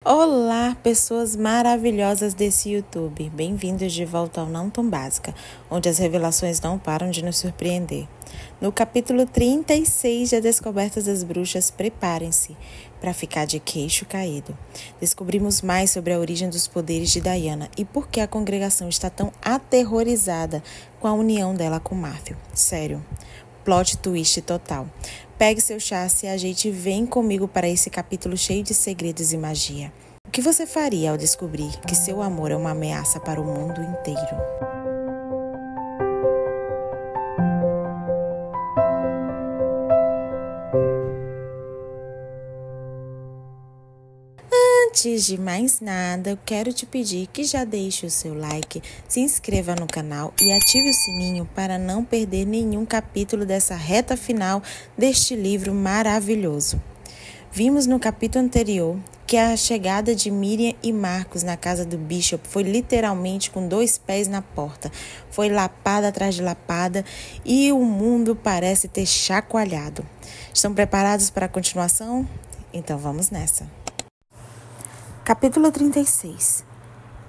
Olá, pessoas maravilhosas desse YouTube. Bem-vindos de volta ao Não Tão Básica, onde as revelações não param de nos surpreender. No capítulo 36 de A Descoberta das Bruxas, preparem-se para ficar de queixo caído. Descobrimos mais sobre a origem dos poderes de Diana e por que a congregação está tão aterrorizada com a união dela com Matthew. Sério, plot twist total. Pegue seu chá, se ajeite e vem comigo para esse capítulo cheio de segredos e magia. O que você faria ao descobrir que seu amor é uma ameaça para o mundo inteiro? Antes de mais nada, eu quero te pedir que já deixe o seu like, se inscreva no canal e ative o sininho para não perder nenhum capítulo dessa reta final deste livro maravilhoso. Vimos no capítulo anterior que a chegada de Miriam e Marcos na casa do Bishop foi literalmente com 2 pés na porta. Foi lapada atrás de lapada e o mundo parece ter chacoalhado. Estão preparados para a continuação? Então vamos nessa. Capítulo 36.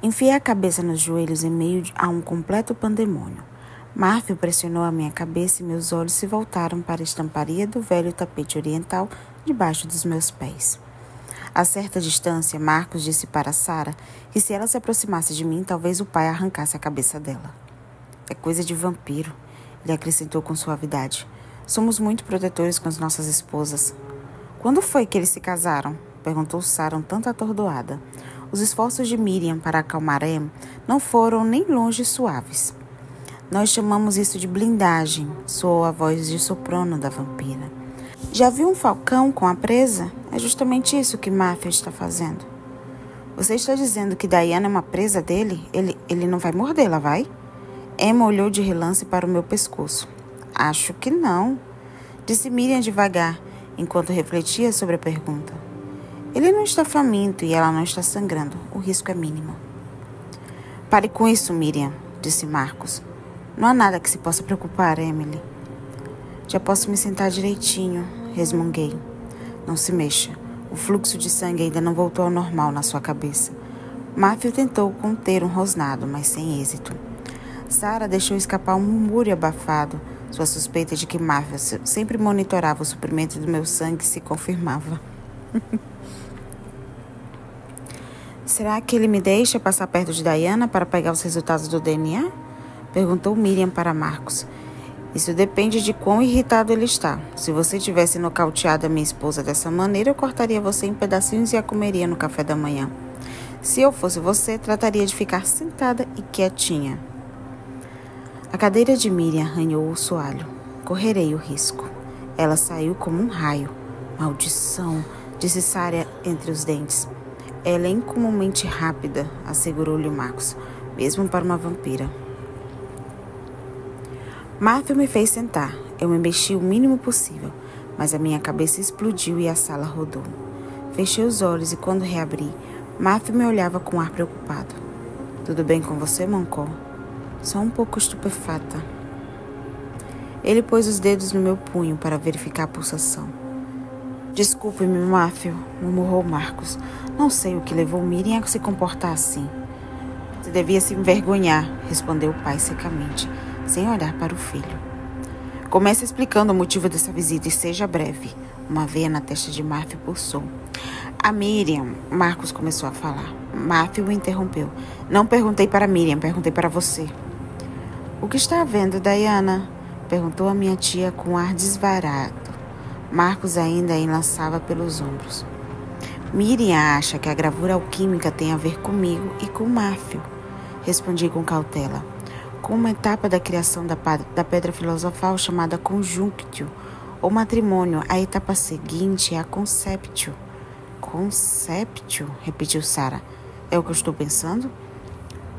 Enfiei a cabeça nos joelhos em meio a um completo pandemônio. Matthew pressionou a minha cabeça e meus olhos se voltaram para a estamparia do velho tapete oriental debaixo dos meus pés. A certa distância, Marcos disse para Sarah que se ela se aproximasse de mim, talvez o pai arrancasse a cabeça dela. É coisa de vampiro, ele acrescentou com suavidade. Somos muito protetores com as nossas esposas. Quando foi que eles se casaram? Perguntou Sarah um tanto atordoada. Os esforços de Miriam para acalmar Em não foram nem longe suaves. Nós chamamos isso de blindagem, soou a voz de soprano da vampira. Já viu um falcão com a presa? É justamente isso que Matthew está fazendo. Você está dizendo que Diana é uma presa dele? Ele não vai mordê-la, vai? Emma olhou de relance para o meu pescoço. Acho que não, disse Miriam devagar, enquanto refletia sobre a pergunta. Ele não está faminto e ela não está sangrando. O risco é mínimo. Pare com isso, Miriam, disse Marcos. Não há nada que se possa preocupar, Emily. Já posso me sentar direitinho, resmunguei. Não se mexa. O fluxo de sangue ainda não voltou ao normal na sua cabeça. Matthew tentou conter um rosnado, mas sem êxito. Sarah deixou escapar um murmúrio abafado. Sua suspeita de que Matthew sempre monitorava o suprimento do meu sangue se confirmava. Será que ele me deixa passar perto de Diana para pegar os resultados do DNA? Perguntou Miriam para Marcos. Isso depende de quão irritado ele está. Se você tivesse nocauteado a minha esposa dessa maneira, eu cortaria você em pedacinhos e a comeria no café da manhã. Se eu fosse você, trataria de ficar sentada e quietinha. A cadeira de Miriam arranhou o soalho. Correrei o risco. Ela saiu como um raio. Maldição, disse Sarah entre os dentes. Ela é incomumente rápida, assegurou-lhe Marcos, mesmo para uma vampira. Matthew me fez sentar. Eu me mexi o mínimo possível, mas a minha cabeça explodiu e a sala rodou. Fechei os olhos e quando reabri, Matthew me olhava com ar preocupado. Tudo bem com você, Moncó? Só um pouco estupefata. Ele pôs os dedos no meu punho para verificar a pulsação. Desculpe-me, Matthew, murmurou Marcos. Não sei o que levou Miriam a se comportar assim. Você devia se envergonhar, respondeu o pai secamente, sem olhar para o filho. Comece explicando o motivo dessa visita e seja breve. Uma veia na testa de Matthew pulsou. A Miriam, Marcos começou a falar. Matthew o interrompeu. Não perguntei para Miriam, perguntei para você. O que está havendo, Diana? Perguntou a minha tia com ar desvarado. Marcos ainda a enlaçava pelos ombros. Miriam acha que a gravura alquímica tem a ver comigo e com Matthew, respondi com cautela. Com uma etapa da criação da pedra filosofal chamada Conjunctio, ou matrimônio, a etapa seguinte é a Conceptio. Conceptio? Repetiu Sarah. É o que eu estou pensando?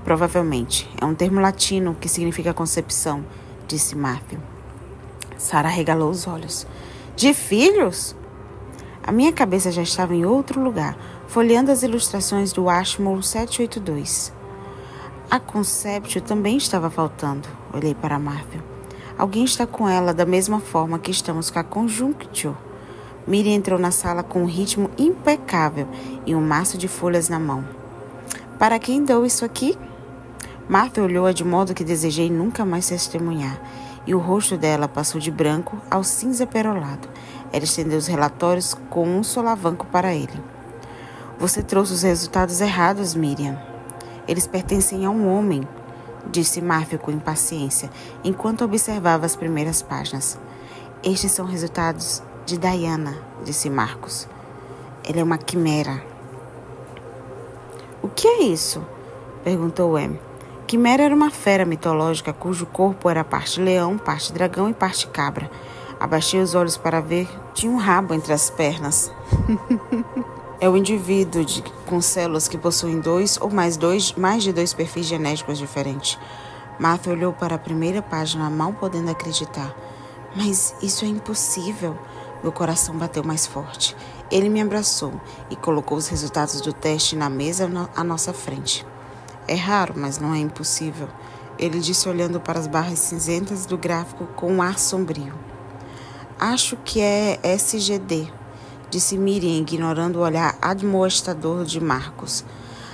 Provavelmente. É um termo latino que significa concepção, disse Matthew. Sarah regalou os olhos. De filhos? A minha cabeça já estava em outro lugar, folheando as ilustrações do Ashmole 782. A Conceptio também estava faltando. Olhei para Matthew. Alguém está com ela da mesma forma que estamos com a Conjunctio. Miriam entrou na sala com um ritmo impecável e um maço de folhas na mão. Para quem dou isso aqui? Martha olhou-a de modo que desejei nunca mais testemunhar, e o rosto dela passou de branco ao cinza perolado. Ela estendeu os relatórios com um solavanco para ele. Você trouxe os resultados errados, Miriam. Eles pertencem a um homem, disse Martha com impaciência, enquanto observava as primeiras páginas. Estes são resultados de Diana, disse Marcos. Ela é uma quimera. O que é isso? Perguntou Em. Quimera era uma fera mitológica cujo corpo era parte leão, parte dragão e parte cabra. Abaixei os olhos para ver. Tinha um rabo entre as pernas. É o indivíduo com células que possuem mais de dois perfis genéticos diferentes. Martha olhou para a primeira página, mal podendo acreditar. Mas isso é impossível. Meu coração bateu mais forte. Ele me abraçou e colocou os resultados do teste na mesa à nossa frente. É raro, mas não é impossível, ele disse olhando para as barras cinzentas do gráfico com um ar sombrio. Acho que é SGD, disse Miriam, ignorando o olhar admoestador de Marcos.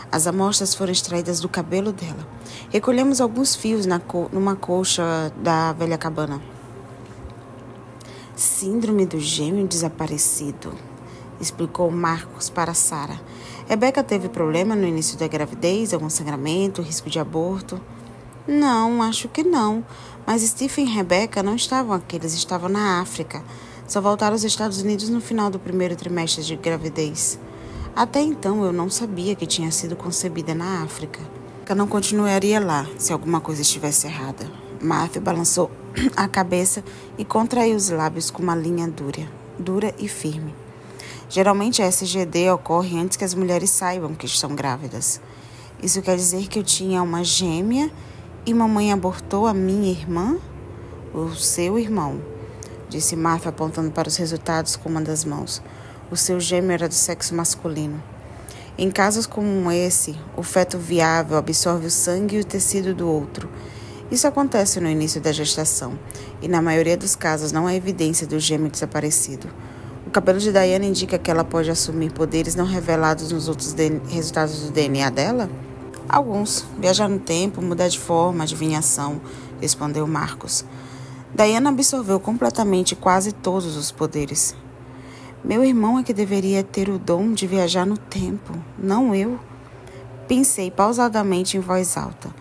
As amostras foram extraídas do cabelo dela. Recolhemos alguns fios numa colcha da velha cabana. Síndrome do gêmeo desaparecido, explicou Marcos para Sarah. Rebeca teve problema no início da gravidez, algum sangramento, risco de aborto? Não, acho que não. Mas Stephen e Rebeca não estavam aqui, eles estavam na África. Só voltaram aos Estados Unidos no final do primeiro trimestre de gravidez. Até então eu não sabia que tinha sido concebida na África. Eu não continuaria lá se alguma coisa estivesse errada. Martha balançou a cabeça e contraiu os lábios com uma linha dura e firme. Geralmente a SGD ocorre antes que as mulheres saibam que estão grávidas. Isso quer dizer que eu tinha uma gêmea e mamãe abortou a minha irmã? O seu irmão, disse Martha apontando para os resultados com uma das mãos. O seu gêmeo era do sexo masculino. Em casos como esse, o feto viável absorve o sangue e o tecido do outro. Isso acontece no início da gestação e na maioria dos casos não há evidência do gêmeo desaparecido. O cabelo de Diana indica que ela pode assumir poderes não revelados nos outros resultados do DNA dela? Alguns. Viajar no tempo, mudar de forma, adivinhação, respondeu Marcos. Diana absorveu completamente quase todos os poderes. Meu irmão é que deveria ter o dom de viajar no tempo, não eu. Pensei pausadamente em voz alta.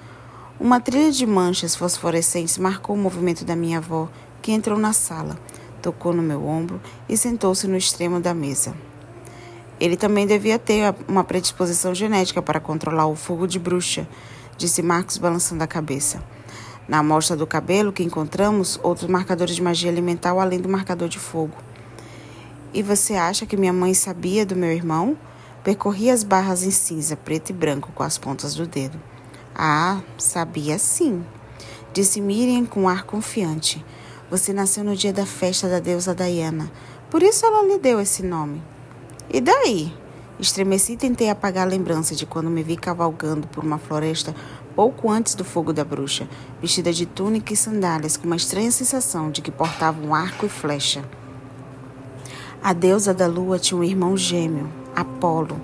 Uma trilha de manchas fosforescentes marcou o movimento da minha avó, que entrou na sala. Tocou no meu ombro e sentou-se no extremo da mesa. Ele também devia ter uma predisposição genética para controlar o fogo de bruxa, disse Marcos balançando a cabeça. Na amostra do cabelo que encontramos, outros marcadores de magia elemental além do marcador de fogo. E você acha que minha mãe sabia do meu irmão? Percorri as barras em cinza, preto e branco com as pontas do dedo. Ah, sabia sim, disse Miriam com um ar confiante. Você nasceu no dia da festa da deusa Diana. Por isso ela lhe deu esse nome. E daí? Estremeci e tentei apagar a lembrança de quando me vi cavalgando por uma floresta pouco antes do fogo da bruxa, vestida de túnica e sandálias, com uma estranha sensação de que portava um arco e flecha. A deusa da lua tinha um irmão gêmeo, Apolo,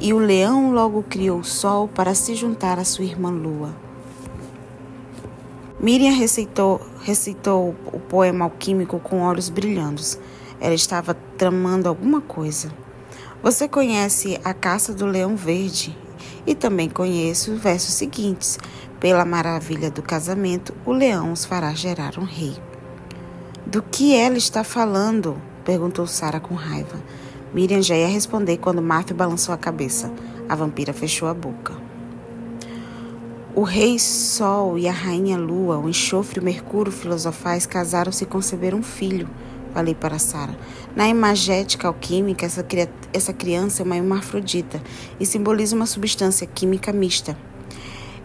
e o leão logo criou o sol para se juntar à sua irmã lua. Miriam recitou o poema alquímico com olhos brilhando. Ela estava tramando alguma coisa. Você conhece A Caça do Leão Verde? E também conheço os versos seguintes. Pela maravilha do casamento, o leão os fará gerar um rei. Do que ela está falando? Perguntou Sarah com raiva. Miriam já ia responder quando Martha balançou a cabeça. A vampira fechou a boca. O rei Sol e a rainha Lua, o enxofre e o Mercúrio filosofais casaram-se e conceberam um filho, falei para Sarah. Na imagética alquímica, essa criança é uma hermafrodita e simboliza uma substância química mista.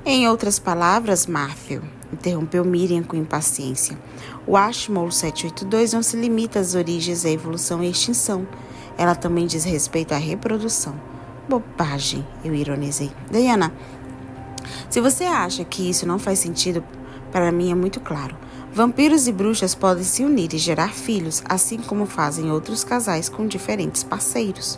Em outras palavras, Matthew, interrompeu Miriam com impaciência, o Ashmole 782 não se limita às origens, à evolução e à extinção. Ela também diz respeito à reprodução. Bobagem, eu ironizei. Diana, se você acha que isso não faz sentido, para mim é muito claro. Vampiros e bruxas podem se unir e gerar filhos, assim como fazem outros casais com diferentes parceiros.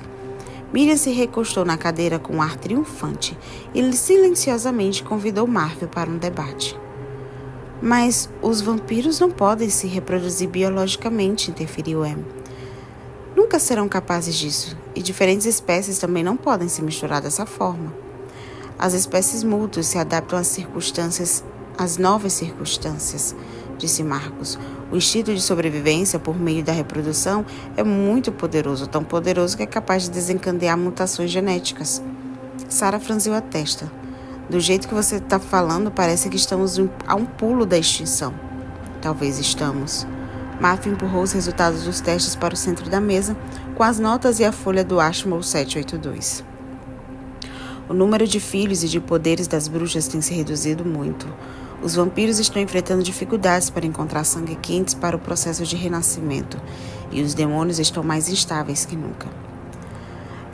Miriam se recostou na cadeira com um ar triunfante e silenciosamente convidou Marvel para um debate. Mas os vampiros não podem se reproduzir biologicamente, interferiu Em. Nunca serão capazes disso, e diferentes espécies também não podem se misturar dessa forma. As espécies mútuas se adaptam às novas circunstâncias, disse Marcos. O instinto de sobrevivência por meio da reprodução é muito poderoso, tão poderoso que é capaz de desencadear mutações genéticas. Sara franziu a testa. Do jeito que você está falando, parece que estamos a um pulo da extinção. Talvez estamos. Matthew empurrou os resultados dos testes para o centro da mesa, com as notas e a folha do Ashmole 782. O número de filhos e de poderes das bruxas tem se reduzido muito. Os vampiros estão enfrentando dificuldades para encontrar sangue quentes para o processo de renascimento, e os demônios estão mais instáveis que nunca.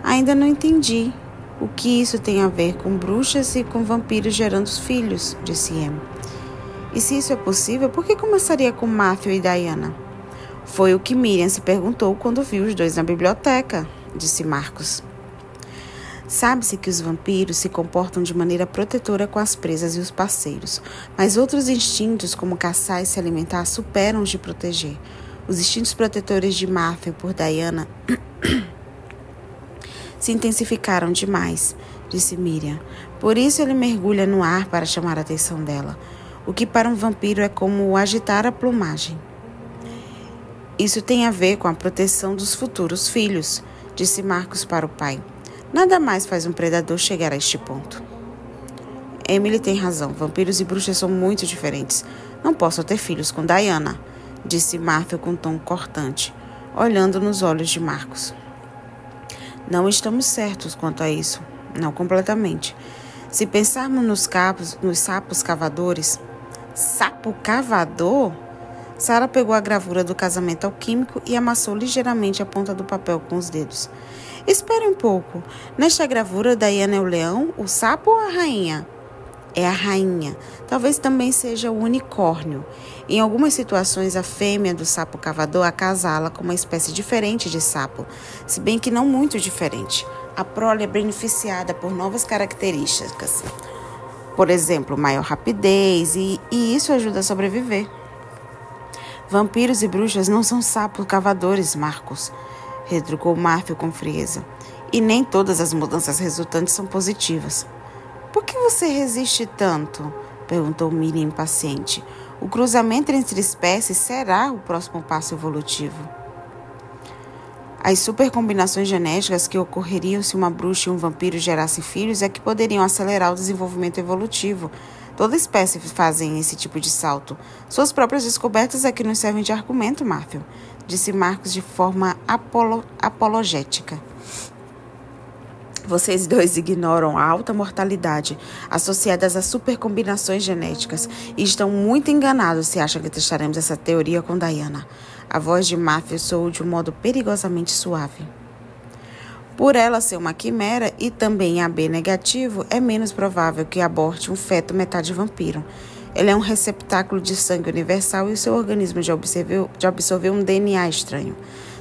Ainda não entendi o que isso tem a ver com bruxas e com vampiros gerando filhos, disse Em. E se isso é possível, por que começaria com Matthew e Diana? Foi o que Miriam se perguntou quando viu os dois na biblioteca, disse Marcos. Sabe-se que os vampiros se comportam de maneira protetora com as presas e os parceiros, mas outros instintos, como caçar e se alimentar, superam os de proteger. Os instintos protetores de Matthew por Diana se intensificaram demais, disse Miriam. Por isso ele mergulha no ar para chamar a atenção dela, o que para um vampiro é como agitar a plumagem. Isso tem a ver com a proteção dos futuros filhos, disse Marcos para o pai. Nada mais faz um predador chegar a este ponto. Emily tem razão, vampiros e bruxas são muito diferentes. Não posso ter filhos com Diana, disse Matthew com tom cortante, olhando nos olhos de Marcos. Não estamos certos quanto a isso, não completamente. Se pensarmos nos sapos cavadores... Sapo cavador? Sara pegou a gravura do casamento alquímico e amassou ligeiramente a ponta do papel com os dedos. Espere um pouco. Nesta gravura, Diana é o leão, o sapo ou a rainha? É a rainha. Talvez também seja o unicórnio. Em algumas situações, a fêmea do sapo cavador acasala com uma espécie diferente de sapo, se bem que não muito diferente. A prole é beneficiada por novas características. Por exemplo, maior rapidez, e isso ajuda a sobreviver. Vampiros e bruxas não são sapos cavadores, Marcos, retrucou Matthew com frieza. E nem todas as mudanças resultantes são positivas. Por que você resiste tanto? Perguntou Miriam impaciente. O cruzamento entre espécies será o próximo passo evolutivo. As supercombinações genéticas que ocorreriam se uma bruxa e um vampiro gerassem filhos é que poderiam acelerar o desenvolvimento evolutivo. Toda espécie fazem esse tipo de salto. Suas próprias descobertas é que nos servem de argumento, Matthew, disse Marcos de forma apologética. Vocês dois ignoram a alta mortalidade associada às supercombinações genéticas e estão muito enganados se acham que testaremos essa teoria com Diana. A voz de Matthew soou de um modo perigosamente suave. Por ela ser uma quimera e também AB negativo, é menos provável que aborte um feto metade vampiro. Ele é um receptáculo de sangue universal e o seu organismo já absorveu um DNA estranho.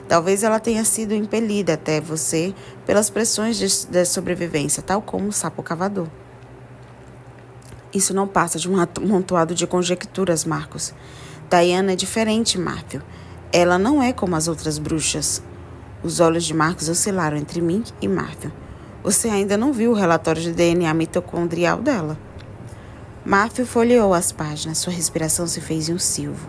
Talvez ela tenha sido impelida até você pelas pressões de sobrevivência, tal como o sapo cavador. Isso não passa de um amontoado de conjecturas, Marcos. Diana é diferente, Matthew. Ela não é como as outras bruxas. Os olhos de Marcos oscilaram entre mim e Matthew. Você ainda não viu o relatório de DNA mitocondrial dela. Matthew folheou as páginas. Sua respiração se fez em um silvo.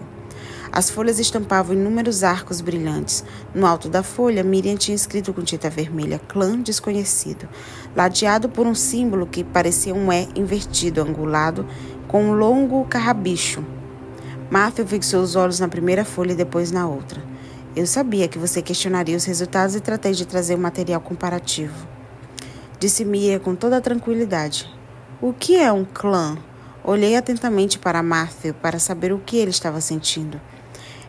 As folhas estampavam inúmeros arcos brilhantes. No alto da folha, Miriam tinha escrito com tinta vermelha, clã desconhecido, ladeado por um símbolo que parecia um E invertido, angulado, com um longo carrabicho. Matthew fixou os olhos na primeira folha e depois na outra. Eu sabia que você questionaria os resultados e tratei de trazer um material comparativo. Disse Miriam com toda a tranquilidade. O que é um clã? Olhei atentamente para Matthew para saber o que ele estava sentindo.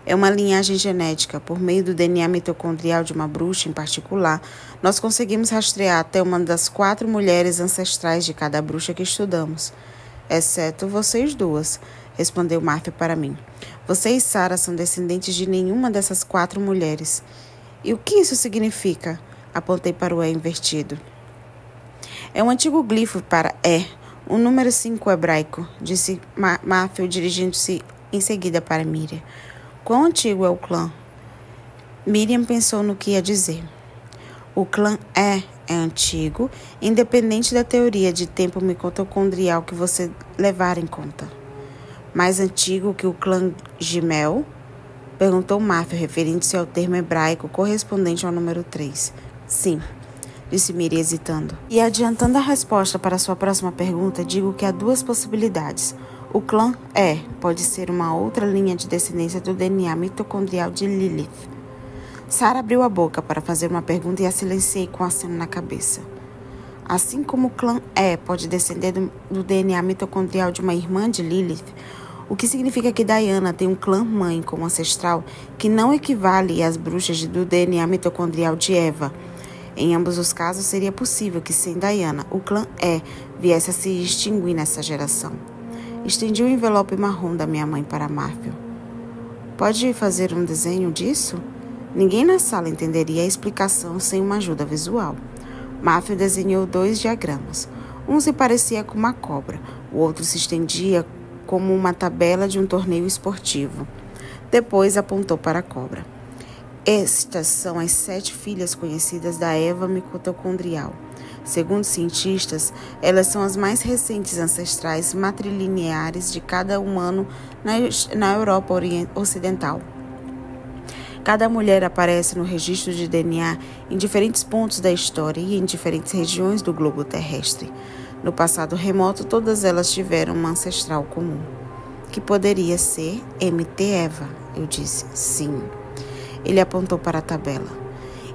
É uma linhagem genética. Por meio do DNA mitocondrial de uma bruxa em particular, nós conseguimos rastrear até uma das 4 mulheres ancestrais de cada bruxa que estudamos. Exceto vocês duas. respondeu Matthew para mim. Você e Sarah são descendentes de nenhuma dessas 4 mulheres. E o que isso significa? Apontei para o E invertido. É um antigo glifo para E, o número 5 hebraico, disse Matthew, dirigindo-se em seguida para Miriam. Quão antigo é o clã? Miriam pensou no que ia dizer. O clã é antigo, independente da teoria de tempo mitocondrial que você levar em conta. Mais antigo que o clã Gimel? Perguntou Matthew, referindo-se ao termo hebraico correspondente ao número 3. Sim, disse Miriam hesitando. E adiantando a resposta para sua próxima pergunta, digo que há 2 possibilidades. O clã pode ser uma outra linha de descendência do DNA mitocondrial de Lilith. Sarah abriu a boca para fazer uma pergunta e a silenciei com aceno na cabeça. Assim como o clã pode descender do DNA mitocondrial de uma irmã de Lilith, o que significa que Diana tem um clã-mãe como ancestral que não equivale às bruxas do DNA mitocondrial de Eva. Em ambos os casos, seria possível que, sem Diana, o clã viesse a se extinguir nessa geração. Estendi o envelope marrom da minha mãe para Matthew. Pode fazer um desenho disso? Ninguém na sala entenderia a explicação sem uma ajuda visual. Matthew desenhou 2 diagramas. Um se parecia com uma cobra, o outro se estendia como uma tabela de um torneio esportivo. Depois apontou para a cobra. Estas são as 7 filhas conhecidas da Eva mitocondrial. Segundo cientistas, elas são as mais recentes ancestrais matrilineares de cada humano na Europa Ocidental. Cada mulher aparece no registro de DNA em diferentes pontos da história e em diferentes regiões do globo terrestre. No passado remoto, todas elas tiveram uma ancestral comum. Que poderia ser MT Eva, eu disse. Sim. Ele apontou para a tabela.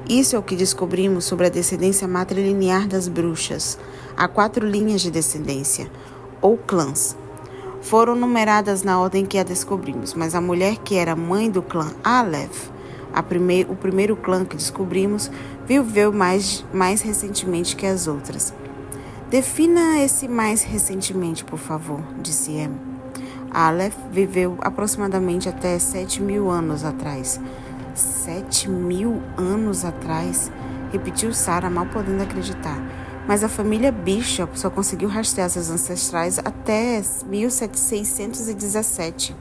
Isso é o que descobrimos sobre a descendência matrilinear das bruxas. Há 4 linhas de descendência, ou clãs. Foram numeradas na ordem que a descobrimos, mas a mulher que era mãe do clã Aleph, o primeiro clã que descobrimos, viveu mais recentemente que as outras. Defina esse mais recentemente, por favor, disse Em. Aleph viveu aproximadamente até 7.000 anos atrás. 7.000 anos atrás? Repetiu Sarah, mal podendo acreditar. Mas a família Bishop só conseguiu rastrear seus ancestrais até 1617.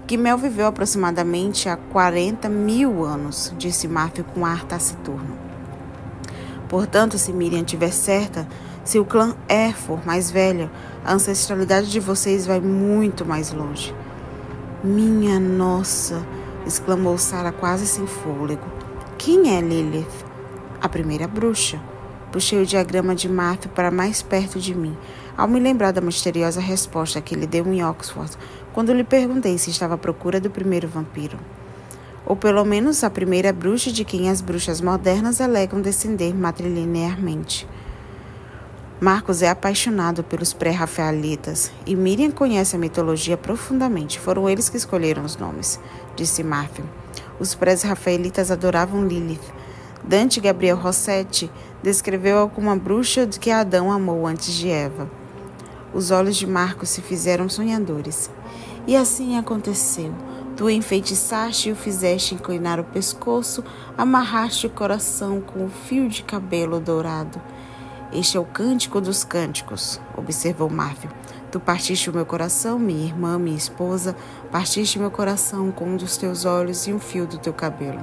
Gimel viveu aproximadamente há 40.000 anos, disse Matthew com ar taciturno. Portanto, se Miriam estiver certa, se o clã for mais velho, a ancestralidade de vocês vai muito mais longe. Minha nossa! Exclamou Sarah quase sem fôlego. Quem é Lilith? A primeira bruxa. Puxei o diagrama de Matthew para mais perto de mim, ao me lembrar da misteriosa resposta que ele deu em Oxford, quando lhe perguntei se estava à procura do primeiro vampiro. Ou pelo menos a primeira bruxa de quem as bruxas modernas alegam descender matrilinearmente. Marcos é apaixonado pelos pré-rafaelitas e Miriam conhece a mitologia profundamente. Foram eles que escolheram os nomes, disse Matthew. Os pré-rafaelitas adoravam Lilith. Dante Gabriel Rossetti descreveu como a bruxa que Adão amou antes de Eva. Os olhos de Marcos se fizeram sonhadores. E assim aconteceu. Tu enfeitiçaste e o fizeste inclinar o pescoço, amarraste o coração com o fio de cabelo dourado. Este é o cântico dos cânticos, observou Matthew. Tu partiste o meu coração, minha irmã, minha esposa, partiste meu coração com um dos teus olhos e um fio do teu cabelo.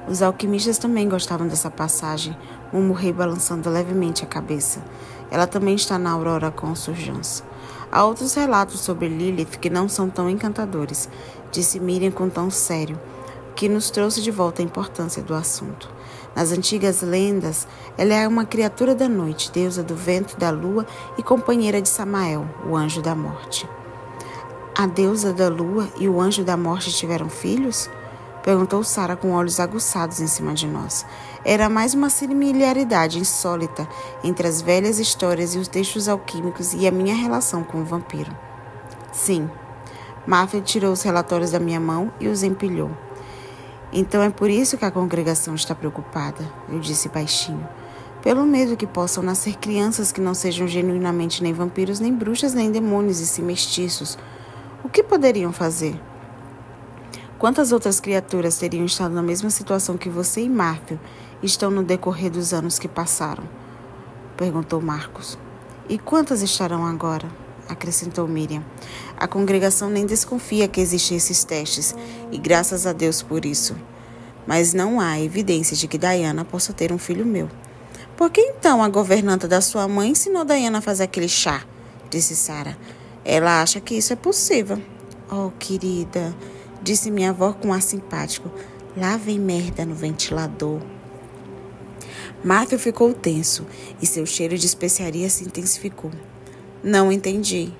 Os alquimistas também gostavam dessa passagem, murmurei balançando levemente a cabeça. Ela também está na Aurora Consurgence. Há outros relatos sobre Lilith que não são tão encantadores, disse Miriam com tom sério, que nos trouxe de volta a importância do assunto. Nas antigas lendas, ela é uma criatura da noite, deusa do vento e da lua e companheira de Samael, o anjo da morte. A deusa da lua e o anjo da morte tiveram filhos? Perguntou Sarah com olhos aguçados em cima de nós. Era mais uma similaridade insólita entre as velhas histórias e os textos alquímicos e a minha relação com o vampiro. Sim. Matthew tirou os relatórios da minha mão e os empilhou. Então é por isso que a congregação está preocupada, eu disse baixinho. pelo medo que possam nascer crianças que não sejam genuinamente nem vampiros, nem bruxas, nem demônios, e sim mestiços. O que poderiam fazer? Quantas outras criaturas teriam estado na mesma situação que você e Matthew estão no decorrer dos anos que passaram? Perguntou Marcos. E quantas estarão agora? Acrescentou Miriam. A congregação nem desconfia que existem esses testes, e graças a Deus por isso. Mas não há evidência de que Diana possa ter um filho meu. Por que então a governanta da sua mãe ensinou Diana a fazer aquele chá? Disse Sarah. Ela acha que isso é possível. Oh, querida, disse minha avó com ar simpático. Lá vem merda no ventilador. Matthew ficou tenso e seu cheiro de especiaria se intensificou. Não entendi.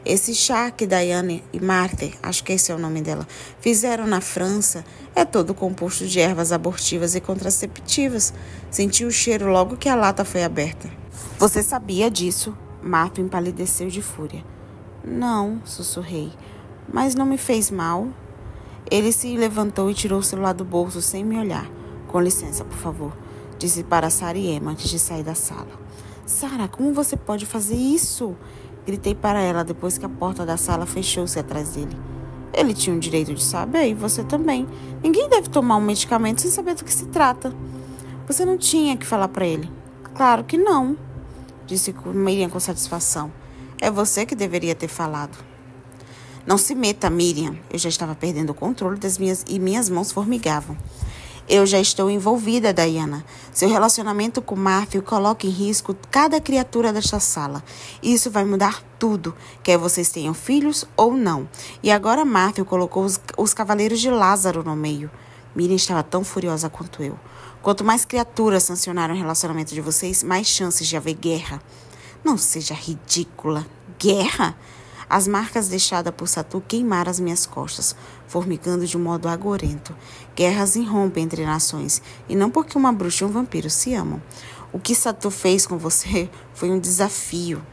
Esse chá que Diane e Martha, acho que esse é o nome dela, fizeram na França é todo composto de ervas abortivas e contraceptivas. Senti o cheiro logo que a lata foi aberta. Você sabia disso? Matthew empalideceu de fúria. Não, sussurrei. Mas não me fez mal? Ele se levantou e tirou o celular do bolso sem me olhar. Com licença, por favor, disse para Sarah e Emma antes de sair da sala. Sarah, como você pode fazer isso? Gritei para ela depois que a porta da sala fechou-se atrás dele. Ele tinha o direito de saber e você também. Ninguém deve tomar um medicamento sem saber do que se trata. Você não tinha que falar para ele. Claro que não, disse Miriam com satisfação. É você que deveria ter falado. Não se meta, Miriam. Eu já estava perdendo o controle e minhas mãos formigavam. Eu já estou envolvida, Diana. Seu relacionamento com Matthew coloca em risco cada criatura desta sala. Isso vai mudar tudo, quer vocês tenham filhos ou não. E agora Matthew colocou os Cavaleiros de Lázaro no meio. Miriam estava tão furiosa quanto eu. Quanto mais criaturas sancionaram o relacionamento de vocês, mais chances de haver guerra. Não seja ridícula. Guerra? As marcas deixadas por Satu queimaram as minhas costas, formigando de um modo agorento. Guerras irrompem entre nações, e não porque uma bruxa e um vampiro se amam. O que Satu fez com você foi um desafio.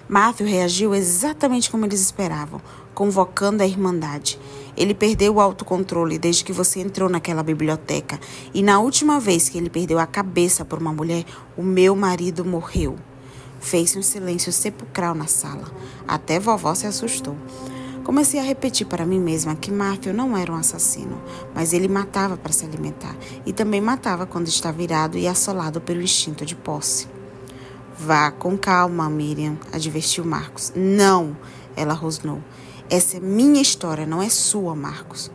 Matthew reagiu exatamente como eles esperavam, convocando a Irmandade. Ele perdeu o autocontrole desde que você entrou naquela biblioteca, e na última vez que ele perdeu a cabeça por uma mulher, o meu marido morreu. Fez-se um silêncio sepulcral na sala. Até vovó se assustou. Comecei a repetir para mim mesma que Matthew não era um assassino, mas ele matava para se alimentar e também matava quando estava irado e assolado pelo instinto de posse. Vá com calma, Miriam, advertiu Marcos. Não, ela rosnou. Essa é minha história, não é sua, Marcos.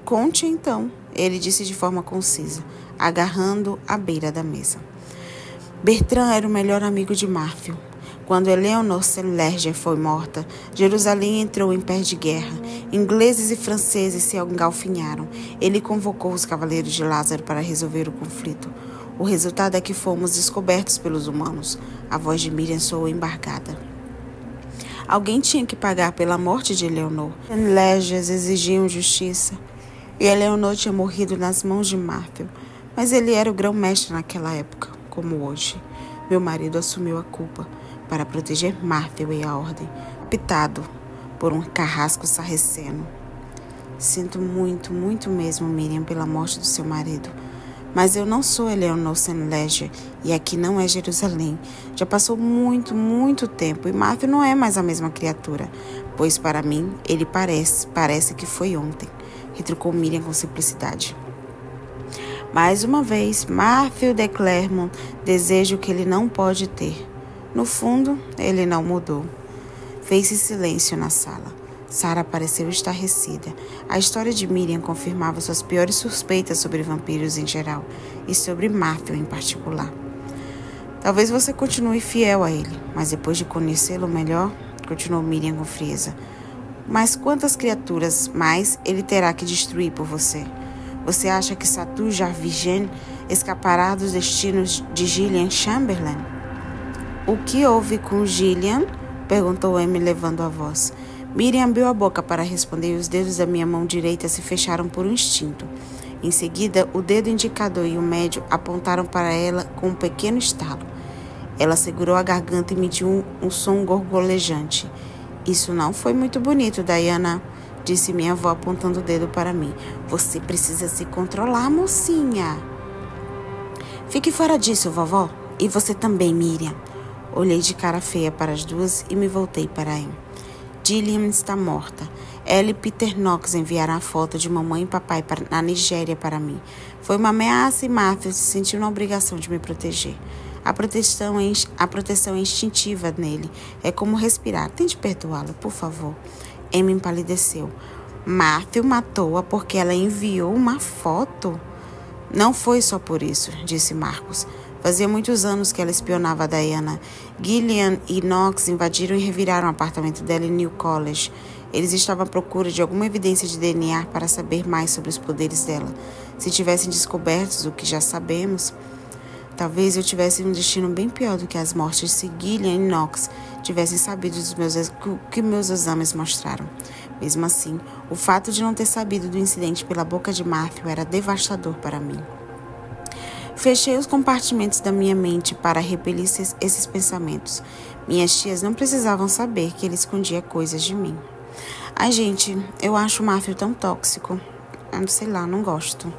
Conte então, ele disse de forma concisa, agarrando a beira da mesa. Bertrand era o melhor amigo de Matthew. Quando Eleanor St-Leger foi morta, Jerusalém entrou em pé de guerra. Ingleses e franceses se engalfinharam. Ele convocou os Cavaleiros de Lázaro para resolver o conflito. O resultado é que fomos descobertos pelos humanos. A voz de Miriam soou embargada. Alguém tinha que pagar pela morte de Eleanor. St-Legers exigiam justiça. E Eleanor tinha morrido nas mãos de Matthew. Mas ele era o grão-mestre naquela época, como hoje. Meu marido assumiu a culpa para proteger Matthew e a ordem, apitado por um carrasco sarraceno. Sinto muito, muito mesmo, Miriam, pela morte do seu marido. Mas eu não sou Eleanor St-Leger e aqui não é Jerusalém. Já passou muito, muito tempo e Matthew não é mais a mesma criatura, pois para mim ele parece que foi ontem, retrucou Miriam com simplicidade. Mais uma vez, Matthew de Clermont deseja o que ele não pode ter. No fundo, ele não mudou. Fez-se silêncio na sala. Sarah pareceu estarrecida. A história de Miriam confirmava suas piores suspeitas sobre vampiros em geral e sobre Matthew em particular. Talvez você continue fiel a ele, mas depois de conhecê-lo melhor, continuou Miriam com frieza. Mas quantas criaturas mais ele terá que destruir por você? Você acha que Satu Jarvigen escapará dos destinos de Gillian Chamberlain? O que houve com Gillian? Perguntou Amy, levando a voz. Miriam abriu a boca para responder e os dedos da minha mão direita se fecharam por um instinto. Em seguida, o dedo indicador e o médio apontaram para ela com um pequeno estalo. Ela segurou a garganta e emitiu um som gorgolejante. Isso não foi muito bonito, Diana, disse minha avó apontando o dedo para mim. Você precisa se controlar, mocinha. Fique fora disso, vovó. E você também, Miriam. Olhei de cara feia para as duas e me voltei para Anne. Gillian está morta. Ela e Peter Knox enviaram a foto de mamãe e papai na Nigéria para mim. Foi uma ameaça e Matthew se sentiu na obrigação de me proteger. A proteção é instintiva nele. É como respirar. Tente perdoá-lo, por favor. Amy empalideceu. Matthew matou-a porque ela enviou uma foto? Não foi só por isso, disse Marcus. Fazia muitos anos que ela espionava a Diana. Gillian e Knox invadiram e reviraram o apartamento dela em New College. Eles estavam à procura de alguma evidência de DNA para saber mais sobre os poderes dela. Se tivessem descoberto o que já sabemos, talvez eu tivesse um destino bem pior do que as mortes se Gillian e Knox tivessem sabido que meus exames mostraram. Mesmo assim, o fato de não ter sabido do incidente pela boca de Matthew era devastador para mim. Fechei os compartimentos da minha mente para repelir esses pensamentos. Minhas tias não precisavam saber que ele escondia coisas de mim. Ai, gente, eu acho o Matthew tão tóxico. Eu sei lá, não gosto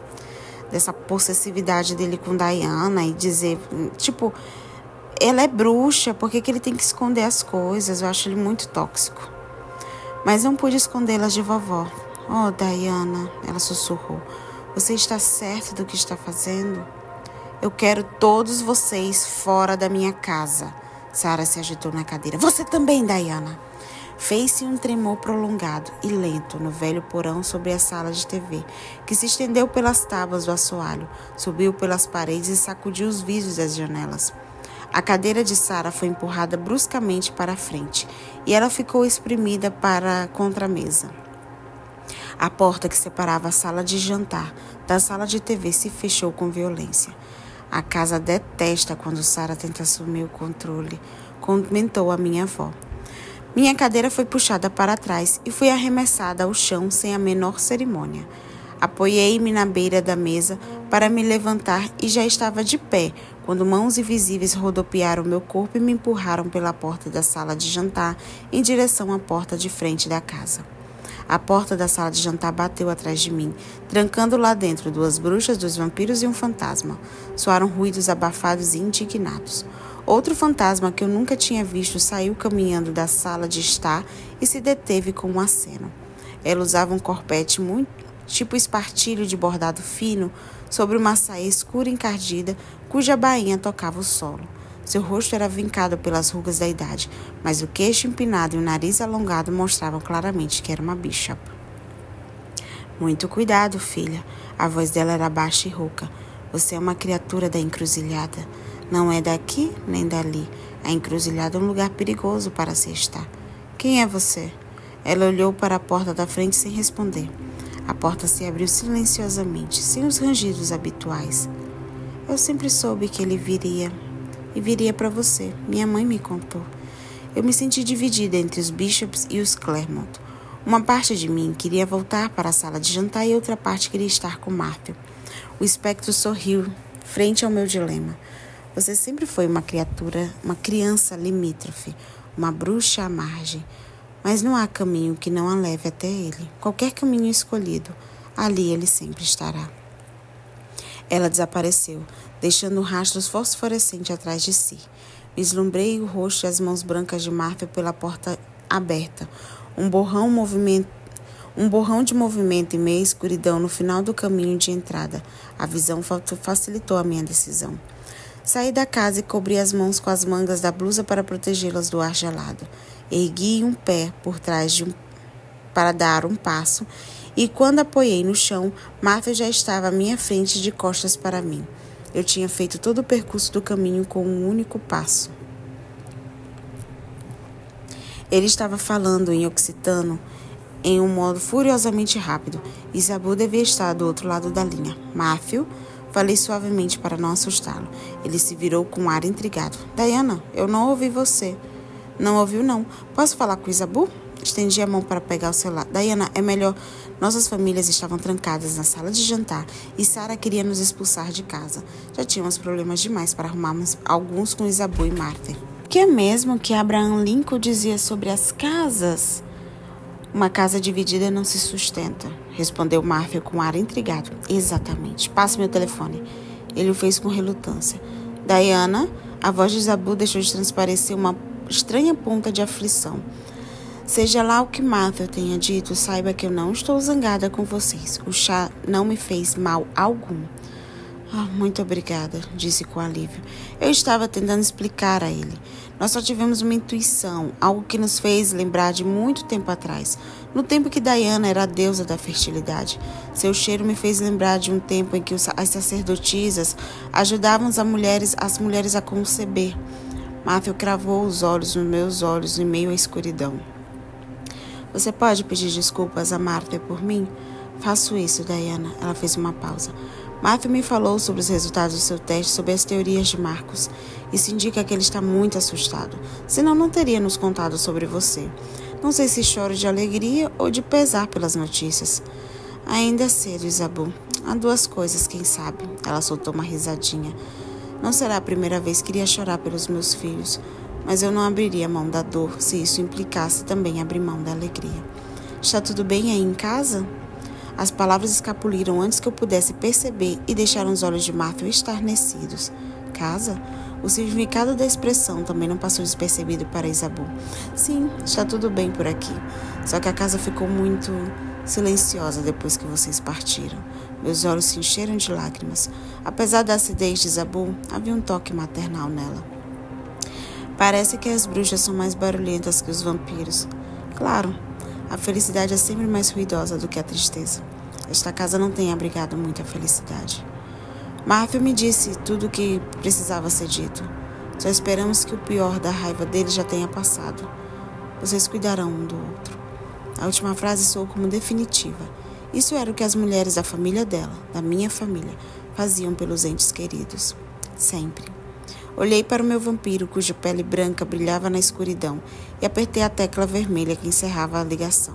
dessa possessividade dele com Diana e dizer, tipo, ela é bruxa, por que ele tem que esconder as coisas? Eu acho ele muito tóxico. Mas não pude escondê-las de vovó. Oh, Diana, ela sussurrou. Você está certo do que está fazendo? Eu quero todos vocês fora da minha casa. Sarah se agitou na cadeira. Você também, Diana. Fez-se um tremor prolongado e lento no velho porão sobre a sala de TV, que se estendeu pelas tábuas do assoalho, subiu pelas paredes e sacudiu os vidros das janelas. A cadeira de Sarah foi empurrada bruscamente para a frente e ela ficou espremida contra a mesa. A porta que separava a sala de jantar da sala de TV se fechou com violência. A casa detesta quando Sarah tenta assumir o controle, comentou a minha avó. Minha cadeira foi puxada para trás e fui arremessada ao chão sem a menor cerimônia. Apoiei-me na beira da mesa para me levantar e já estava de pé, quando mãos invisíveis rodopiaram meu corpo e me empurraram pela porta da sala de jantar em direção à porta de frente da casa. A porta da sala de jantar bateu atrás de mim, trancando lá dentro 2 bruxas, 2 vampiros e um fantasma. Soaram ruídos abafados e indignados. Outro fantasma que eu nunca tinha visto saiu caminhando da sala de estar e se deteve com um aceno. Ela usava um corpete tipo espartilho de bordado fino sobre uma saia escura encardida, cuja bainha tocava o solo. Seu rosto era vincado pelas rugas da idade, mas o queixo empinado e o nariz alongado mostravam claramente que era uma bishop. Muito cuidado, filha. A voz dela era baixa e rouca. Você é uma criatura da encruzilhada. Não é daqui nem dali. A encruzilhada é um lugar perigoso para se estar. Quem é você? Ela olhou para a porta da frente sem responder. A porta se abriu silenciosamente, sem os rangidos habituais. Eu sempre soube que ele viria. E viria para você. Minha mãe me contou. Eu me senti dividida entre os Bishops e os Claremont. Uma parte de mim queria voltar para a sala de jantar e outra parte queria estar com Matthew. O espectro sorriu, frente ao meu dilema. Você sempre foi uma criança limítrofe, uma bruxa à margem. Mas não há caminho que não a leve até ele. Qualquer caminho escolhido, ali ele sempre estará. Ela desapareceu, deixando rastros fosforescentes atrás de si. Vislumbrei o rosto e as mãos brancas de Matthew pela porta aberta. Um borrão de movimento e meia escuridão no final do caminho de entrada. A visão facilitou a minha decisão. Saí da casa e cobri as mãos com as mangas da blusa para protegê-las do ar gelado. Ergui um pé por trás para dar um passo e quando apoiei no chão, Matthew já estava à minha frente de costas para mim. Eu tinha feito todo o percurso do caminho com um único passo. Ele estava falando em occitano em um modo furiosamente rápido. Isabu devia estar do outro lado da linha. Matthew, falei suavemente para não assustá-lo. Ele se virou com um ar intrigado. Diana, eu não ouvi você. Não ouviu, não. Posso falar com Isabu? Estendi a mão para pegar o celular. Diana, é melhor. Nossas famílias estavam trancadas na sala de jantar e Sarah queria nos expulsar de casa. Já tínhamos problemas demais para arrumarmos alguns com Isabu e Martin. Que é mesmo que Abraham Lincoln dizia sobre as casas? Uma casa dividida não se sustenta, respondeu Matthew com ar intrigado. Exatamente. Passe meu telefone. Ele o fez com relutância. Diana, a voz de Zabu deixou de transparecer uma estranha ponta de aflição. Seja lá o que Matthew tenha dito, saiba que eu não estou zangada com vocês. O chá não me fez mal algum. Muito obrigada, disse com alívio. Eu estava tentando explicar a ele. Nós só tivemos uma intuição, algo que nos fez lembrar de muito tempo atrás, no tempo que Diana era a deusa da fertilidade. Seu cheiro me fez lembrar de um tempo em que as sacerdotisas ajudavam as mulheres a conceber. Matthew cravou os olhos nos meus olhos em meio à escuridão. Você pode pedir desculpas a Martha por mim? Faço isso, Diana. Ela fez uma pausa. Matthew me falou sobre os resultados do seu teste, sobre as teorias de Marcos. Isso indica que ele está muito assustado. Senão não teria nos contado sobre você. Não sei se choro de alegria ou de pesar pelas notícias. Ainda é cedo, Isabu. Há duas coisas, quem sabe. Ela soltou uma risadinha. Não será a primeira vez que iria chorar pelos meus filhos, mas eu não abriria mão da dor se isso implicasse também abrir mão da alegria. Está tudo bem aí em casa? As palavras escapuliram antes que eu pudesse perceber e deixaram os olhos de Matthew estarnecidos. Casa? O significado da expressão também não passou despercebido para Isabu. Sim, está tudo bem por aqui. Só que a casa ficou muito silenciosa depois que vocês partiram. Meus olhos se encheram de lágrimas. Apesar da acidez de Isabu, havia um toque maternal nela. Parece que as bruxas são mais barulhentas que os vampiros. Claro. A felicidade é sempre mais ruidosa do que a tristeza. Esta casa não tem abrigado muita felicidade. Matthew me disse tudo o que precisava ser dito. Só esperamos que o pior da raiva dele já tenha passado. Vocês cuidarão um do outro. A última frase soou como definitiva. Isso era o que as mulheres da família dela, da minha família, faziam pelos entes queridos. Sempre. Olhei para o meu vampiro, cuja pele branca brilhava na escuridão, e apertei a tecla vermelha que encerrava a ligação.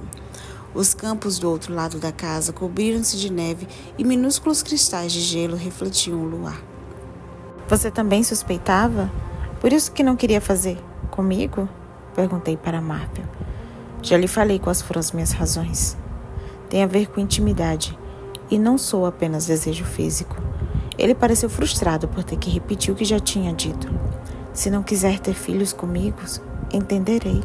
Os campos do outro lado da casa cobriram-se de neve e minúsculos cristais de gelo refletiam o luar. Você também suspeitava? Por isso que não queria fazer comigo? Perguntei para Matthew. Já lhe falei quais foram as minhas razões. Tem a ver com intimidade, e não sou apenas desejo físico. Ele pareceu frustrado por ter que repetir o que já tinha dito. Se não quiser ter filhos comigo, entenderei.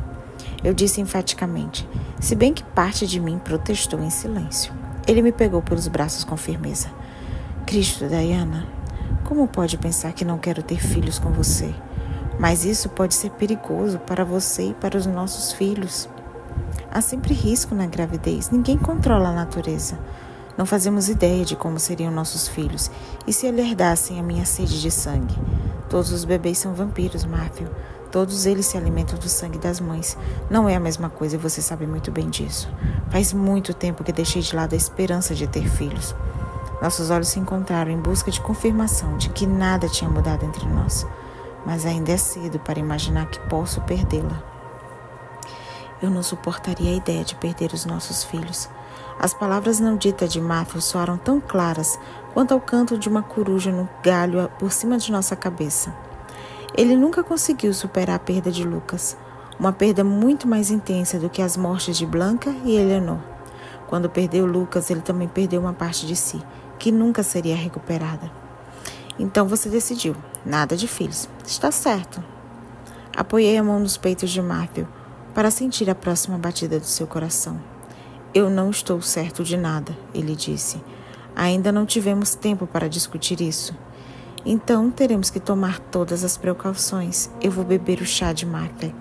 Eu disse enfaticamente, se bem que parte de mim protestou em silêncio. Ele me pegou pelos braços com firmeza. Cristo, Diana, como pode pensar que não quero ter filhos com você? Mas isso pode ser perigoso para você e para os nossos filhos. Há sempre risco na gravidez. Ninguém controla a natureza. Não fazemos ideia de como seriam nossos filhos e se eles herdassem a minha sede de sangue. Todos os bebês são vampiros, Matthew. Todos eles se alimentam do sangue das mães. Não é a mesma coisa e você sabe muito bem disso. Faz muito tempo que deixei de lado a esperança de ter filhos. Nossos olhos se encontraram em busca de confirmação de que nada tinha mudado entre nós. Mas ainda é cedo para imaginar que posso perdê-la. Eu não suportaria a ideia de perder os nossos filhos. As palavras não ditas de Matthew soaram tão claras quanto ao canto de uma coruja no galho por cima de nossa cabeça. Ele nunca conseguiu superar a perda de Lucas, uma perda muito mais intensa do que as mortes de Blanca e Eleanor. Quando perdeu Lucas, ele também perdeu uma parte de si, que nunca seria recuperada. Então você decidiu, nada de filhos. Está certo. Apoiei a mão nos peitos de Matthew para sentir a próxima batida do seu coração. Eu não estou certo de nada, ele disse. Ainda não tivemos tempo para discutir isso. Então teremos que tomar todas as precauções. Eu vou beber o chá de Martha.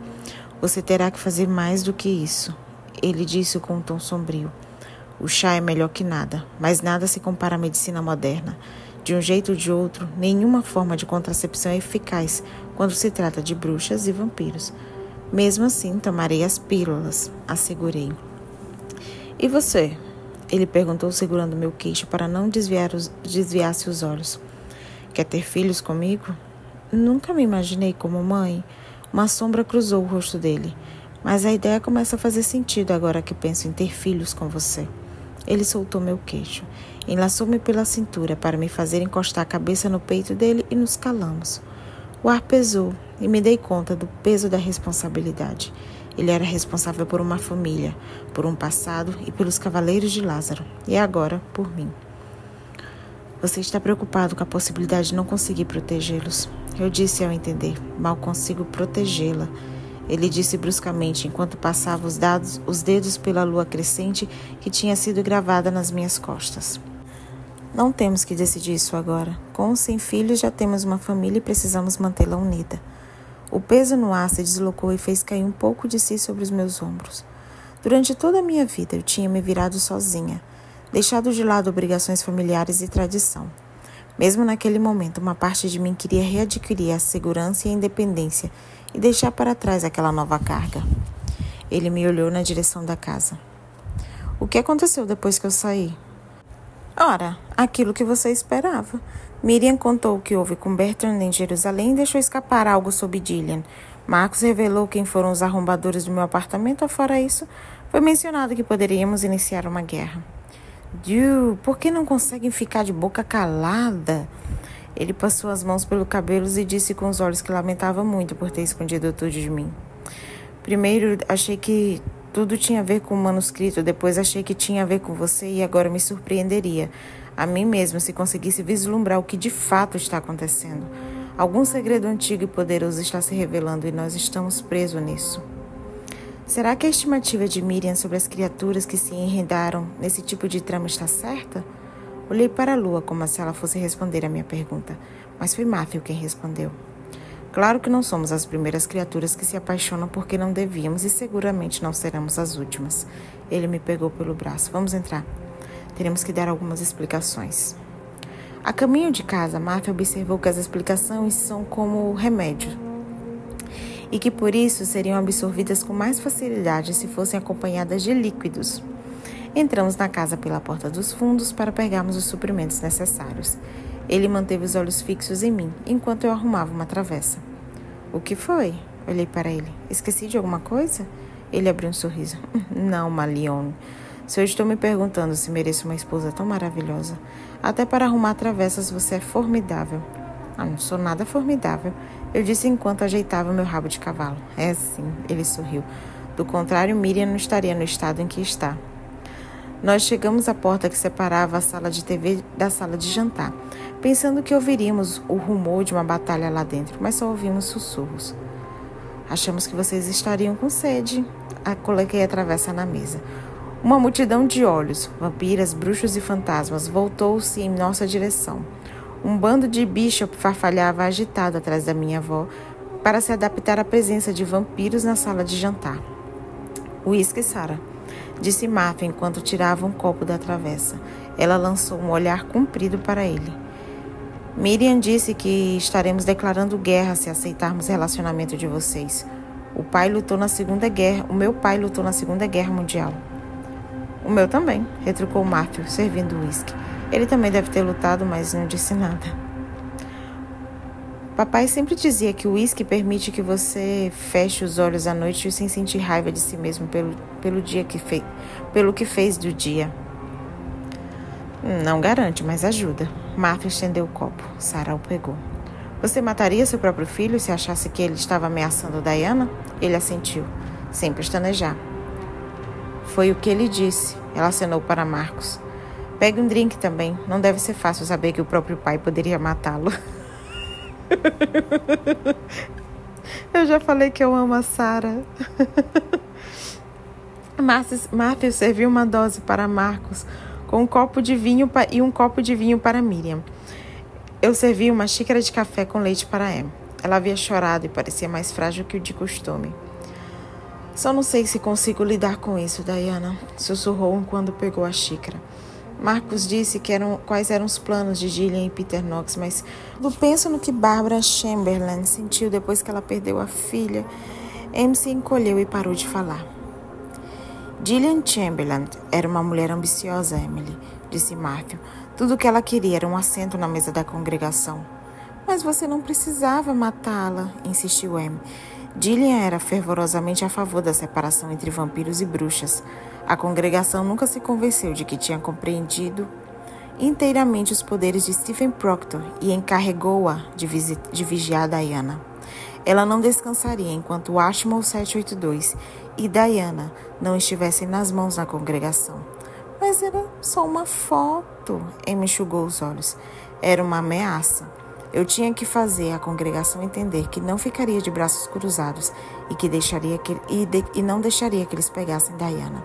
Você terá que fazer mais do que isso, ele disse com um tom sombrio. O chá é melhor que nada, mas nada se compara à medicina moderna. De um jeito ou de outro, nenhuma forma de contracepção é eficaz quando se trata de bruxas e vampiros. Mesmo assim, tomarei as pílulas, assegurei. E você? Ele perguntou segurando meu queixo para não desviasse os olhos. Quer ter filhos comigo? Nunca me imaginei como mãe. Uma sombra cruzou o rosto dele. Mas a ideia começa a fazer sentido agora que penso em ter filhos com você. Ele soltou meu queixo. Enlaçou-me pela cintura para me fazer encostar a cabeça no peito dele e nos calamos. O ar pesou e me dei conta do peso da responsabilidade. Ele era responsável por uma família, por um passado e pelos cavaleiros de Lázaro, e agora por mim. Você está preocupado com a possibilidade de não conseguir protegê-los. Eu disse ao entender, mal consigo protegê-la. Ele disse bruscamente, enquanto passava os dedos pela lua crescente que tinha sido gravada nas minhas costas. Não temos que decidir isso agora. Com ou sem filhos, já temos uma família e precisamos mantê-la unida. O peso no ar se deslocou e fez cair um pouco de si sobre os meus ombros. Durante toda a minha vida, eu tinha me virado sozinha, deixado de lado obrigações familiares e tradição. Mesmo naquele momento, uma parte de mim queria readquirir a segurança e a independência e deixar para trás aquela nova carga. Ele me olhou na direção da casa. O que aconteceu depois que eu saí? Ora, aquilo que você esperava. Miriam contou o que houve com Bertrand em Jerusalém e deixou escapar algo sobre Gillian. Marcos revelou quem foram os arrombadores do meu apartamento. Fora isso, foi mencionado que poderíamos iniciar uma guerra. Por que não conseguem ficar de boca calada? Ele passou as mãos pelos cabelos e disse com os olhos que lamentava muito por ter escondido tudo de mim. Primeiro, achei que tudo tinha a ver com o manuscrito, depois achei que tinha a ver com você e agora me surpreenderia a mim mesmo se conseguisse vislumbrar o que de fato está acontecendo. Algum segredo antigo e poderoso está se revelando e nós estamos presos nisso. Será que a estimativa de Miriam sobre as criaturas que se enredaram nesse tipo de trama está certa? Olhei para a lua como se ela fosse responder a minha pergunta, mas foi Matthew quem respondeu. Claro que não somos as primeiras criaturas que se apaixonam porque não devíamos e seguramente não seremos as últimas. Ele me pegou pelo braço. Vamos entrar. Teremos que dar algumas explicações. A caminho de casa, Matthew observou que as explicações são como remédio e que por isso seriam absorvidas com mais facilidade se fossem acompanhadas de líquidos. Entramos na casa pela porta dos fundos para pegarmos os suprimentos necessários. Ele manteve os olhos fixos em mim, enquanto eu arrumava uma travessa. O que foi? Olhei para ele. Esqueci de alguma coisa? Ele abriu um sorriso. Não, Malion. Se eu estou me perguntando se mereço uma esposa tão maravilhosa, até para arrumar travessas você é formidável. Não sou nada formidável, eu disse enquanto ajeitava meu rabo de cavalo. É sim, ele sorriu. Do contrário, Miriam não estaria no estado em que está. Nós chegamos à porta que separava a sala de TV da sala de jantar, pensando que ouviríamos o rumor de uma batalha lá dentro, mas só ouvimos sussurros. Achamos que vocês estariam com sede. Coloquei a travessa na mesa. Uma multidão de olhos, vampiras, bruxos e fantasmas, voltou-se em nossa direção. Um bando de bichos farfalhava agitado atrás da minha avó para se adaptar à presença de vampiros na sala de jantar. Whisky, Sarah, disse Matthew enquanto tirava um copo da travessa. Ela lançou um olhar comprido para ele. Miriam disse que estaremos declarando guerra se aceitarmos o relacionamento de vocês. O meu pai lutou na Segunda Guerra Mundial. O meu também, retrucou Matthew, servindo o uísque. Ele também deve ter lutado, mas não disse nada. Papai sempre dizia que o uísque permite que você feche os olhos à noite sem sentir raiva de si mesmo pelo que fez do dia. Não garante, mas ajuda. Matthew estendeu o copo. Sarah o pegou. Você mataria seu próprio filho se achasse que ele estava ameaçando Diana? Ele assentiu, sem pestanejar. Foi o que ele disse. Ela acenou para Marcos. Pegue um drink também. Não deve ser fácil saber que o próprio pai poderia matá-lo. Eu já falei que eu amo a Sarah. Matthew serviu uma dose para Marcos com um copo de vinho e um copo de vinho para Miriam. Eu servi uma xícara de café com leite para Em. Ela havia chorado e parecia mais frágil que o de costume. Só não sei se consigo lidar com isso, Diana, sussurrou enquanto pegou a xícara. Marcos disse quais eram os planos de Gillian e Peter Knox, mas quando penso no que Barbara Chamberlain sentiu depois que ela perdeu a filha, Em se encolheu e parou de falar. Gillian Chamberlain era uma mulher ambiciosa, Emily, disse Matthew. Tudo o que ela queria era um assento na mesa da congregação. Mas você não precisava matá-la, insistiu Em. Gillian era fervorosamente a favor da separação entre vampiros e bruxas. A congregação nunca se convenceu de que tinha compreendido inteiramente os poderes de Stephen Proctor e encarregou-a de vigiar Diana. Ela não descansaria enquanto Ashmole 782 e Diana não estivessem nas mãos da congregação. Mas era só uma foto. Amy enxugou os olhos. Era uma ameaça. Eu tinha que fazer a congregação entender que não ficaria de braços cruzados e não deixaria que eles pegassem Diana.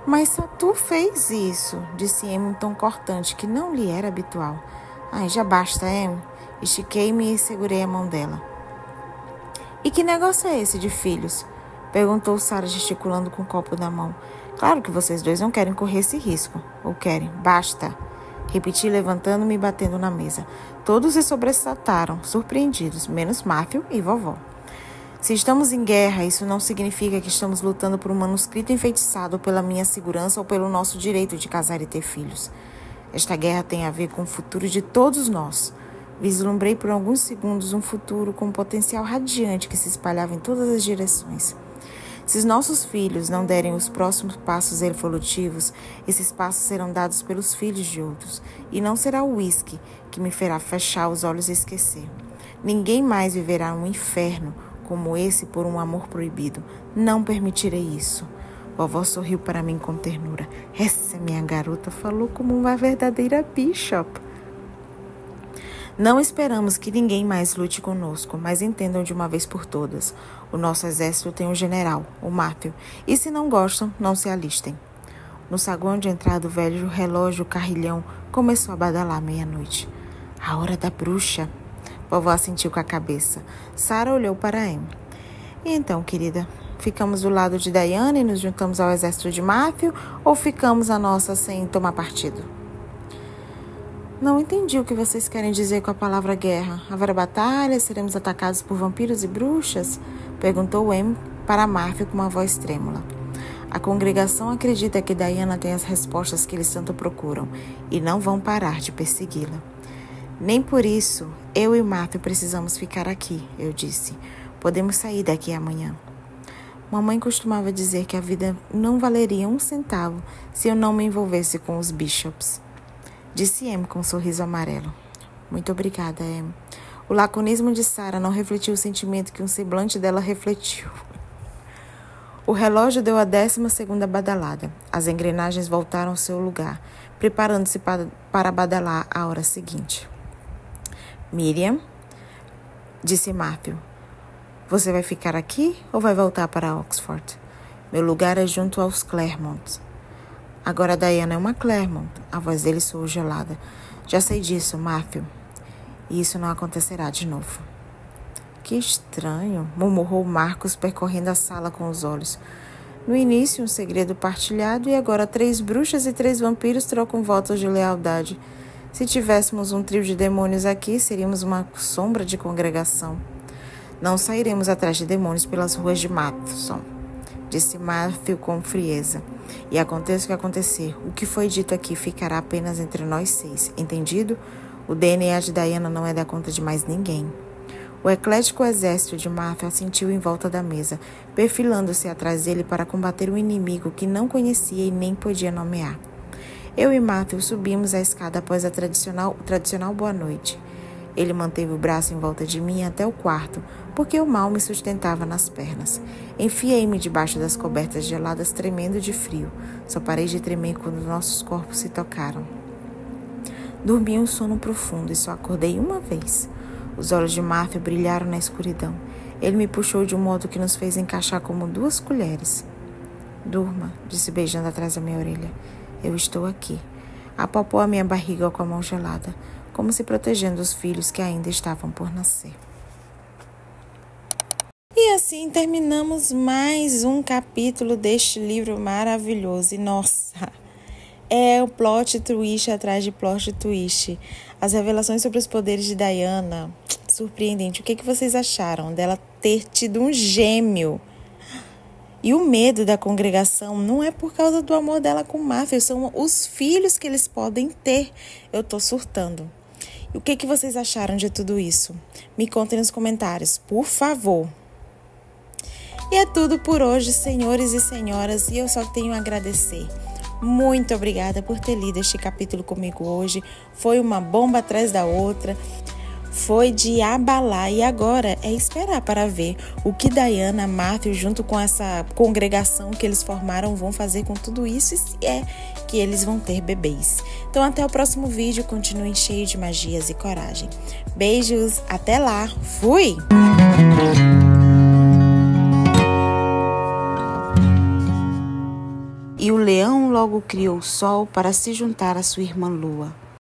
Mas Satu fez isso, disse Amy em um tom cortante que não lhe era habitual. Ai, já basta, Amy. Estiquei-me e segurei a mão dela. E que negócio é esse de filhos? Perguntou Sarah gesticulando com o copo na mão. Claro que vocês dois não querem correr esse risco. Ou querem? Basta. Repeti levantando-me e batendo na mesa. Todos se sobressaltaram, surpreendidos, menos Matthew e vovó. Se estamos em guerra, isso não significa que estamos lutando por um manuscrito enfeitiçado pela minha segurança ou pelo nosso direito de casar e ter filhos. Esta guerra tem a ver com o futuro de todos nós. Vislumbrei por alguns segundos um futuro com um potencial radiante que se espalhava em todas as direções. Se os nossos filhos não derem os próximos passos evolutivos, esses passos serão dados pelos filhos de outros, e não será o uísque que me fará fechar os olhos e esquecer. Ninguém mais viverá um inferno como esse por um amor proibido. Não permitirei isso. Vovó sorriu para mim com ternura. Essa minha garota falou como uma verdadeira Bishop. Não esperamos que ninguém mais lute conosco, mas entendam de uma vez por todas. O nosso exército tem um general, o Matthew, e se não gostam, não se alistem. No saguão de entrada, o velho relógio carrilhão começou a badalar meia-noite. A hora da bruxa. Vovó assentiu com a cabeça. Sarah olhou para Amy. E então, querida, ficamos do lado de Diana e nos juntamos ao exército de Matthew, ou ficamos a nossa sem tomar partido? Não entendi o que vocês querem dizer com a palavra guerra. Haverá batalha? Seremos atacados por vampiros e bruxas? Perguntou Amy para Matthew com uma voz trêmula. A congregação acredita que Diana tem as respostas que eles tanto procuram e não vão parar de persegui-la. Nem por isso, eu e Matthew precisamos ficar aqui, eu disse. Podemos sair daqui amanhã. Mamãe costumava dizer que a vida não valeria um centavo se eu não me envolvesse com os Bishops. Disse Amy com um sorriso amarelo. Muito obrigada, Amy. O laconismo de Sarah não refletiu o sentimento que um semblante dela refletiu. O relógio deu a 12ª badalada. As engrenagens voltaram ao seu lugar, preparando-se para badalar a hora seguinte. Miriam, disse Matthew, você vai ficar aqui ou vai voltar para Oxford? Meu lugar é junto aos Claremont. Agora a Diana é uma Claremont. A voz dele soou gelada. Já sei disso, Matthew. E isso não acontecerá de novo. Que estranho, murmurou Marcos percorrendo a sala com os olhos. No início, um segredo partilhado e agora 3 bruxas e 3 vampiros trocam votos de lealdade. Se tivéssemos um trio de demônios aqui, seríamos uma sombra de congregação. Não sairemos atrás de demônios pelas ruas de Matson, disse Matthew com frieza. E aconteça o que acontecer, o que foi dito aqui ficará apenas entre nós 6, entendido? O DNA de Diana não é da conta de mais ninguém. O eclético exército de Matthew assentiu em volta da mesa, perfilando-se atrás dele para combater um inimigo que não conhecia e nem podia nomear. Eu e Matthew subimos a escada após o tradicional boa noite. Ele manteve o braço em volta de mim até o quarto, porque eu mal me sustentava nas pernas. Enfiei-me debaixo das cobertas geladas, tremendo de frio. Só parei de tremer quando nossos corpos se tocaram. Dormi um sono profundo e só acordei uma vez. Os olhos de Matthew brilharam na escuridão. Ele me puxou de um modo que nos fez encaixar como 2 colheres. Durma, disse beijando atrás da minha orelha. Eu estou aqui. Apalpou a minha barriga com a mão gelada, como se protegendo os filhos que ainda estavam por nascer. E assim terminamos mais um capítulo deste livro maravilhoso. E nossa, é o plot twist atrás de plot twist. As revelações sobre os poderes de Diana, surpreendente. O que vocês acharam dela ter tido um gêmeo? E o medo da congregação não é por causa do amor dela com Matthew, são os filhos que eles podem ter. Eu tô surtando. E o que vocês acharam de tudo isso? Me contem nos comentários, por favor. E é tudo por hoje, senhores e senhoras, e eu só tenho a agradecer. Muito obrigada por ter lido este capítulo comigo hoje. Foi uma bomba atrás da outra. foi de abalar e agora é esperar para ver o que Diana, Matthew, junto com essa congregação que eles formaram, vão fazer com tudo isso e se é que eles vão ter bebês. Então até o próximo vídeo, continuem cheio de magias e coragem. Beijos, até lá, fui! E o leão logo criou o sol para se juntar à sua irmã Lua.